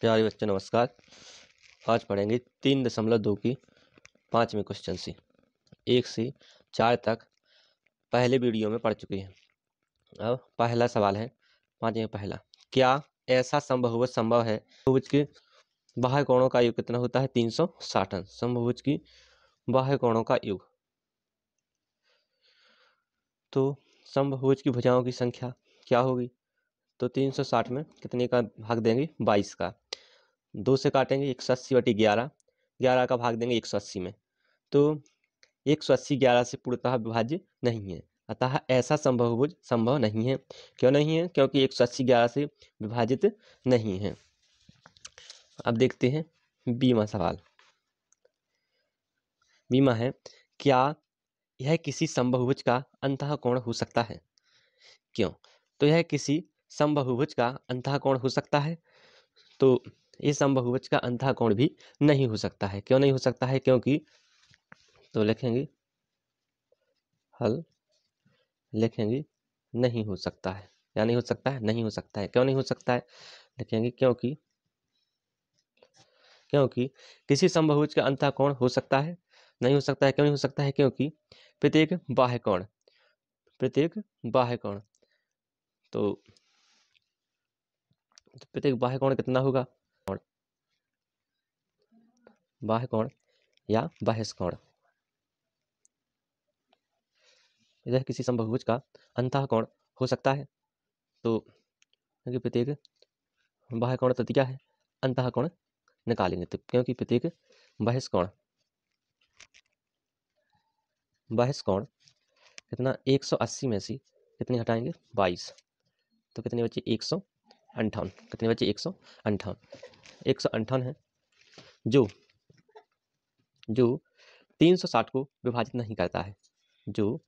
प्यारे बच्चों नमस्कार। आज पढ़ेंगे 3.2 की 5वीं क्वेश्चन सी 1 से 4 तक पहले वीडियो में पढ़ चुके हैं। अब पहला सवाल है 5वीं पहला, क्या ऐसा समबहुभुज संभव है? समबहुभुज के बाह्य कोणों का योग कितना होता है? 360 अंश। समबहुभुज की बाह्य कोणों का योग, तो समबहुभुज की भुजाओं की संख्या क्या होगी? तो 360 में कितने का भाग देंगे? 22 का। 2 से काटेंगे 180/11, 11 का भाग देंगे 180 में, तो 180 11 से पूर्णतः विभाज्य नहीं है, अतः ऐसा समबहुभुज संभव नहीं है। क्यों नहीं है? क्योंकि 180 11 से विभाजित नहीं है। अब देखते हैं 20वां सवाल। 20वां है, क्या यह किसी समबहुभुज का अंतःकोण हो सकता है? क्यों? तो यह किसी समबहुभुज का अंतःकोण हो सकता है, तो इस समबहुभुज का अंतःकोण भी नहीं हो सकता है। क्यों नहीं हो सकता है? क्योंकि, तो लिखेंगे हल, लिखेंगे नहीं हो सकता है, या नहीं हो सकता है, नहीं हो सकता है। क्यों नहीं हो सकता है? लिखेंगे क्योंकि किसी समबहुभुज का अंतःकोण हो सकता है, नहीं हो सकता है। क्यों नहीं हो सकता है? क्योंकि प्रत्येक बाह्य कोण, तो प्रत्येक बाह्य कोण कितना होगा? बाह्य कोण या बाह्य कोण, यह किसी समबहुभुज का अंतःकोण हो सकता है, तो प्रत्येक बाह्य कोण तो क्या है? अंतःकोण निकालेंगे, तो क्योंकि प्रत्येक बाह्य कोण कितना? 180 में से कितने हटाएंगे? 22, तो कितने बचे? 158। कितने बचे? 158। 158 है जो 360 को विभाजित नहीं करता है, जो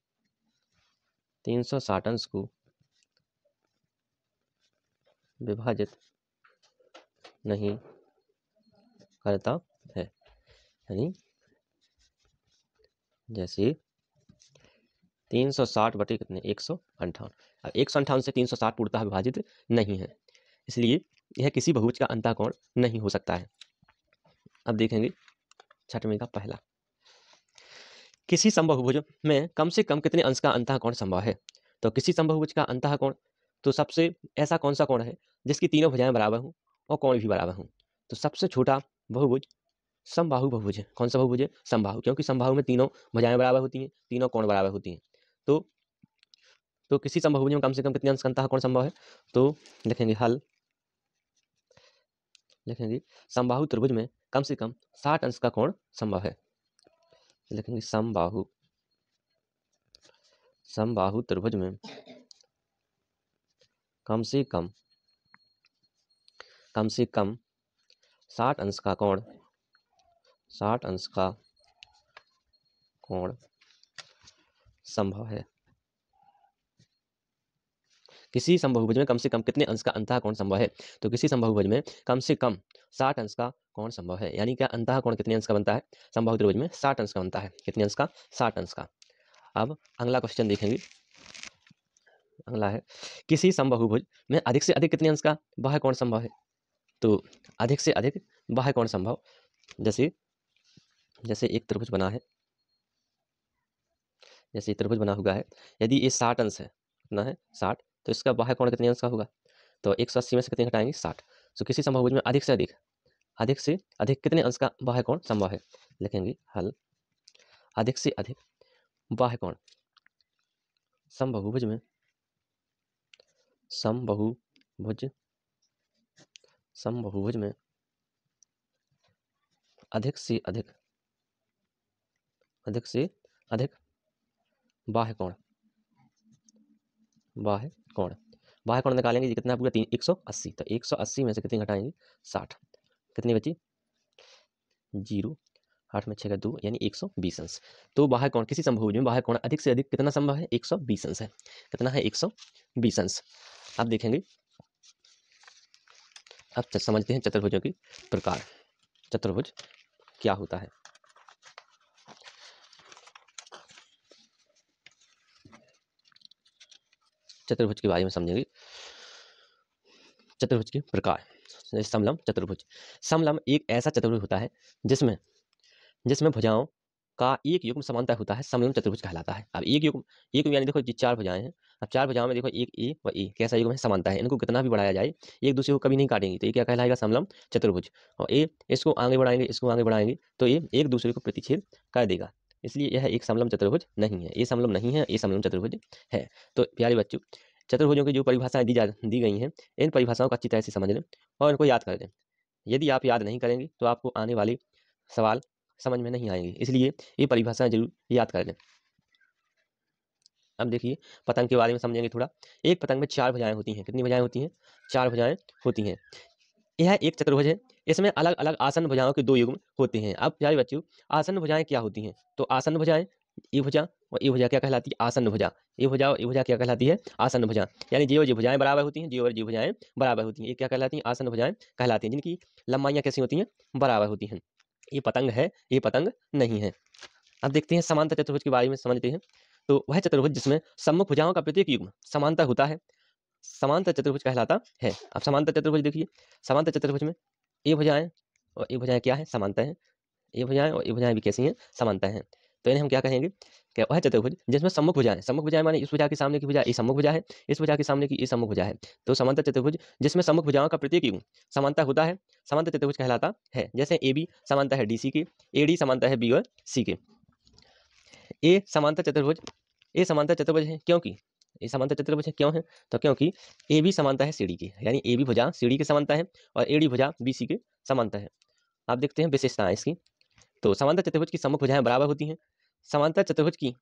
360 अंश को विभाजित नहीं करता है। यानी जैसे 360 बटे कितने? 158। अब 158 से 360 पूर्णतः विभाजित नहीं है, इसलिए यह किसी बहुभुज का अंतःकोण नहीं हो सकता है। अब देखेंगे 6वें का पहला, किसी समबहुभुज में कम से कम कितने अंश का अंतःकोण संभव है? तो किसी समबहुभुज का अंतःकोण, तो सबसे ऐसा कौन सा कोण है जिसकी तीनों भुजाएं बराबर हों और कोण भी बराबर हों? तो सबसे छोटा बहुभुज समबाहु बहुभुज है। कौन सा बहुभुज है? समबाहु, क्योंकि समबाहु में तीनों भुजाएं बराबर होती हैं, तीनों कोण बराबर होती हैं। तो किसी समबहुभुज में कम से कम कितने अंश का अंतःकोण संभव है? तो लिखेंगे हल, लिखेंगे समबाहु त्रिभुज में कम से कम 60 अंश का कोण संभव है। लिखेंगे समबाहु त्रिभुज में कम से कम 60 अंश का कोण, 60 अंश का कोण संभव है। किसी समबहुभुज में कम से कम कितने अंश का अंतःकोण संभव है? तो किसी समबहुभुज में कम से कम 60 अंश का कोण संभव है। यानी क्या अंतःकोण कितने अंश का बनता है? समबाहु त्रिभुज में 60 अंश का बनता है। कितने अंश का? 60 अंश का। अब अगला क्वेश्चन देखेंगे। अगला है, किसी समबहुभुज में अधिक से अधिक कितने अंश का बाह्य कोण संभव है? तो अधिक से अधिक बाह्य कोण संभव, जैसे एक त्रिभुज बना है, जैसे त्रिभुज बना हुआ है, यदि ये 60 अंश है, कितना है? 60, तो इसका बाह्य कोण कितने अंश का होगा? तो 180 में से कितने घटाएंगे? 60। तो किसी समबहुभुज में अधिक से अधिक कितने अंश का बाह्य कोण संभव है? लिखेंगे हल, अधिक से अधिक बाह्य कोण समबहुभुज में अधिक से अधिक बाह्य कोण निकालेंगे। ये कितना पूरा? 180। तो 180 में से कितने घटाएंगे? 60। कितनी बची? 0, 8 में 6 का 2, यानी 120 अंश। तो बाह्य कोण, किसी समबहुभुज में बाह्य कोण अधिक से अधिक कितना संभव है? 120 अंश है। कितना है? 120 अंश। अब देखेंगे, अब समझते हैं चतुर्भुजों की प्रकार। चतुर्भुज क्या होता है? चतुर्भुज के बारे में समझेंगे। चतुर्भुज के प्रकार, समलम चतुर्भुज। समलम एक ऐसा चतुर्भुज होता है जिसमें जिसमें भुजाओं का एक युग्म समांतर होता है, समलम चतुर्भुज कहलाता है। अब एक युग्म यानी देखो जी 4 भुजाएं हैं। अब 4 भुजाओं में देखो एक ए व ए कैसा युग्म है, समानता है। इनको कितना भी बढ़ाया जाए एक दूसरे को कभी नहीं काटेंगे, तो ये क्या कहलाएगा, समलम चतुर्भुज। और ए इसको आगे बढ़ाएंगे, इसको आगे बढ़ाएंगे तो ये एक दूसरे को प्रतिच्छेद कर देगा, इसलिए यह एक समलम चतुर्भुज नहीं है। ये समलम नहीं है, ये समलम चतुर्भुज है। तो प्यारे बच्चों, चतुर्भुजों की जो परिभाषाएं दी गई हैं, इन परिभाषाओं को अच्छी तरह से समझ लें और इनको याद कर लें। यदि आप याद नहीं करेंगे तो आपको आने वाले सवाल समझ में नहीं आएंगे, इसलिए ये परिभाषाएं जरूर याद कर लें। अब देखिए पतंग के बारे में समझेंगे थोड़ा। एक पतंग में 4 भुजाएं होती हैं। कितनी भुजाएं होती हैं? 4 भुजाएं होती हैं। यह एक चतुर्भुज है। इसमें अलग अलग आसन भुजाओं के 2 युग्म होते हैं। अब प्यारे बच्चों, आसन भुजाएं क्या होती हैं? तो आसन भुजाएं, ये भुजा और ये भुजा क्या कहलाती है? आसन भुजा। ये भुजा और ये भुजा क्या कहलाती है? आसन भुजा। यानी जी और जी भुजाएं बराबर होती हैं, जी और जी भुजाएं बराबर होती हैं। ये क्या कहलाती हैं? आसन भुजाएं कहलाती हैं, जिनकी लंबाइयां कैसी होती हैं? बराबर होती हैं। ये पतंग है, ये पतंग नहीं है। अब देखते हैं समांतर चतुर्भुज के बारे में समझते हैं। तो वह चतुर्भुज जिसमें सम्मुख भुजाओं का प्रत्येक युग्म समांतर होता है, समांतर चतुर्भुज कहलाता है। अब समांतर चतुर्भुज देखिए, समांतर चतुर्भुज में ये भुजाएं और ये भुजाएं क्या है? समांतर हैं। ये भुजाएं और ये भुजाएं भी कैसी हैं? समांतर हैं। तो इन्हें हम क्या कहेंगे? क्या वह चतुर्भुज जिसमें सम्मुख भुजाएं, सम्मुख भुजाएं माने इस भुजा के सामने की भुजा ये सम्मुख भुजा है, इस भुजा के सामने की ये सम्मुख भुजा है। तो समांतर चतुर्भुज जिसमें सम्मुख भुजाओं का प्रत्येक युग्म समांतर होता है, समांतर चतुर्भुज कहलाता है। जैसे ए बी समांतर है डीसी के, एडी समांतर है बी और सी के। ए समांतर चतुर्भुज है क्योंकि ये समांतर चतुर्भुज है क्यों है? तो क्योंकि ए बी समांतर है सीडी के, यानी ए बी भुजा सीडी के समांतर है और एडी भुजा बीसी के समांतर है। आप देखते हैं विशेषताएं इसकी। तो समांतर चतुर्भुज की सम्मुख भुजाएं बराबर होती हैं। समांतर चतुर्भुज की,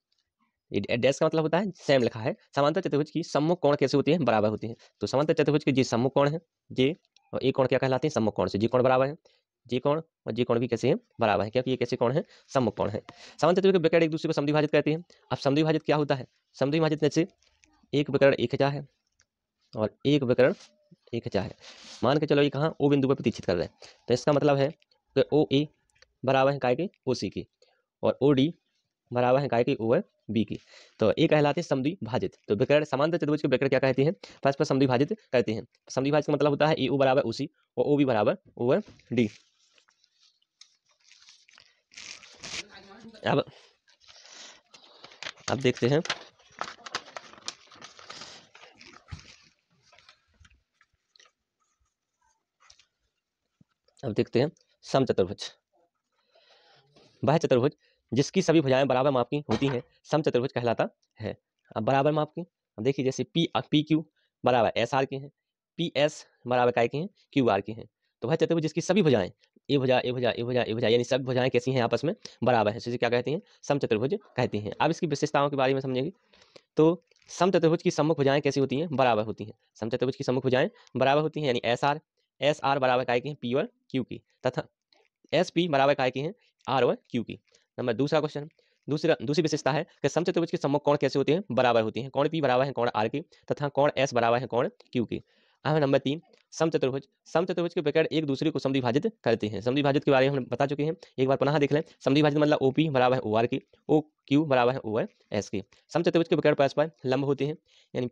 डैश का मतलब होता है सेम लिखा है। समांतर चतुर्भुज की सम्मुख कोण कैसे होती हैं? बराबर होती हैं। तो समांतर चतुर्भुज के जी सम्मुख कोण है जे, और ए कोण क्या कहलाते हैं? सम्मुख कोण से। जी कोण बराबर है, जी कोण और जी कोण भी कैसे हैं? बराबर है, क्योंकि ये कैसे कोण है? सम्मुख कोण है। समांतर चतुर्भुज के विकर्ण एक दूसरे को समद्विभाजित करते हैं। अब समद्विभाजित क्या होता है? समद्विभाजित में से एक विकर्ण एक खिंचा है और एक विकर्ण एक खिंचा है। मान के चलो ये कहाँ? ओ बिंदु पर प्रतिच्छेद कर रहे हैं, तो इसका मतलब है कि ओ ए बराबर है काय के? ओ सी की, और ओ डी बराबर है काय के? ओ बी की। तो ये कहलाते हैं समद्विभाजित। तो विकर्ण समांतर चतुर्भुज के विकर्ण क्या कहते हैं? परस्पर समद्विभाजित करते हैं। समद्विभाजित का मतलब होता है ए ओ बराबर ओ सी और ओ बी बराबर ओ डी। अब देखते हैं समचतुर्भुज। वह चतुर्भुज जिसकी सभी भुजाएं बराबर माप की होती हैं समचतुर्भुज कहलाता है। अब बराबर माप की, अब देखिए जैसे पी क्यू बराबर एस आर के हैं, पी एस बराबर काय के हैं? क्यू आर के हैं। तो वह चतुर्भुज जिसकी सभी भुजाएं ए भुजा ए भुजा ए भुजा ए भुजा यानी सब भुजाएं कैसी हैं? आपस में बराबर है, इसे क्या कहते हैं? समचतुर्भुज कहते हैं। अब इसकी विशेषताओं के बारे में समझेंगे। तो समचतुर्भुज की सम्मुख भुजाएं कैसी होती हैं? बराबर होती हैं। समचतुर्भुज की सम्मुख भुजाएं बराबर होती हैं, यानी एस आर बराबर काय के हैं? पी और क्यू की, तथा एस पी बराबर काय के हैं? आर और क्यू की। नंबर दूसरा क्वेश्चन, दूसरी विशेषता है कि समचतुर्भुज के सम्मुख कोण कैसे होते हैं? बराबर होती हैं। कोण पी बराबर है कोण आर के, तथा कोण एस बराबर है कोण क्यू के। अब नंबर 3, समचतुर्भुज के विकर्ण एक दूसरे को समद्विभाजित करते हैं। समद्विभाजित के बारे में हम बता चुके हैं, एक बार पुनः देख लें। समद्विभाजित मतलब ओपी बराबर है ओ आर के, ओ क्यू बराबर है ओ एस के। समचतुर्भुज के विकर्ण परस्पर लंब होते हैं, यानी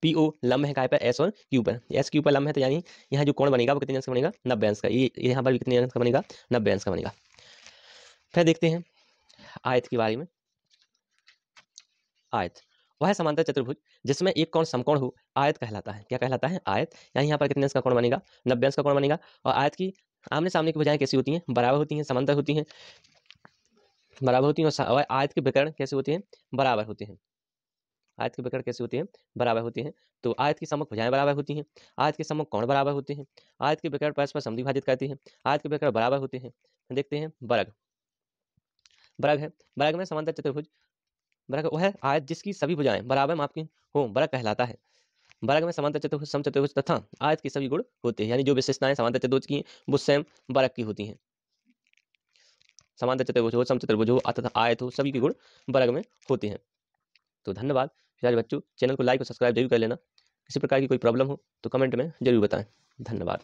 पीओ लंब है काय पर? एस और क्यू पर। एस क्यू पर लंब है, तो यानी यहाँ जो कोण बनेगा वो कितने अंश का बनेगा? 90 अंश का। ये यहाँ पर भी कितने अंश का बनेगा? 90 अंश का बनेगा। फिर देखते हैं आयत के बारे में। आयत वह समांतर चतुर्भुज जिसमें एक कोण समकोण हो आयत कहलाता है। क्या कहलाता है? आयत। यानी यहाँ पर कितने अंश का कोण बनेगा? 90 अंश का कोण बनेगा। और आयत की आमने सामने की भुजाएं कैसी होती हैं? बराबर होती हैं, समांतर होती हैं, बराबर होती हैं। और आयत के विकर्ण कैसे होते हैं? बराबर होते हैं। आयत के विकर्ण कैसे होते हैं? बराबर होते हैं। तो आयत की सम्मुख भुजाएं बराबर होती हैं, आयत के सम्मुख कोण बराबर होते हैं, आयत के विकर्ण परस्पर समद्विभाजित करते हैं, आयत के विकर्ण बराबर होते हैं। देखते हैं वर्ग। वर्ग है, वर्ग में समांतर चतुर्भुज, वर्ग वह है आयत जिसकी सभी भुजाएं बराबर माप की हो, वर्ग कहलाता है। वर्ग में समांतर चतुर्भुज, समचतुर्भुज तथा आयत के सभी गुण होते हैं, यानी जो विशेषताएं समांतर चतुर्भुज की वो सेम वर्ग की होती हैं। समांतर चतुर्भुज हो, समचतुर्भुज हो तथा आयत हो, सभी के गुण वर्ग में होते हैं। तो धन्यवाद प्यारे बच्चों, चैनल को लाइक और सब्सक्राइब जरूर कर लेना। किसी प्रकार की कोई प्रॉब्लम हो तो कमेंट में जरूर बताएं। धन्यवाद।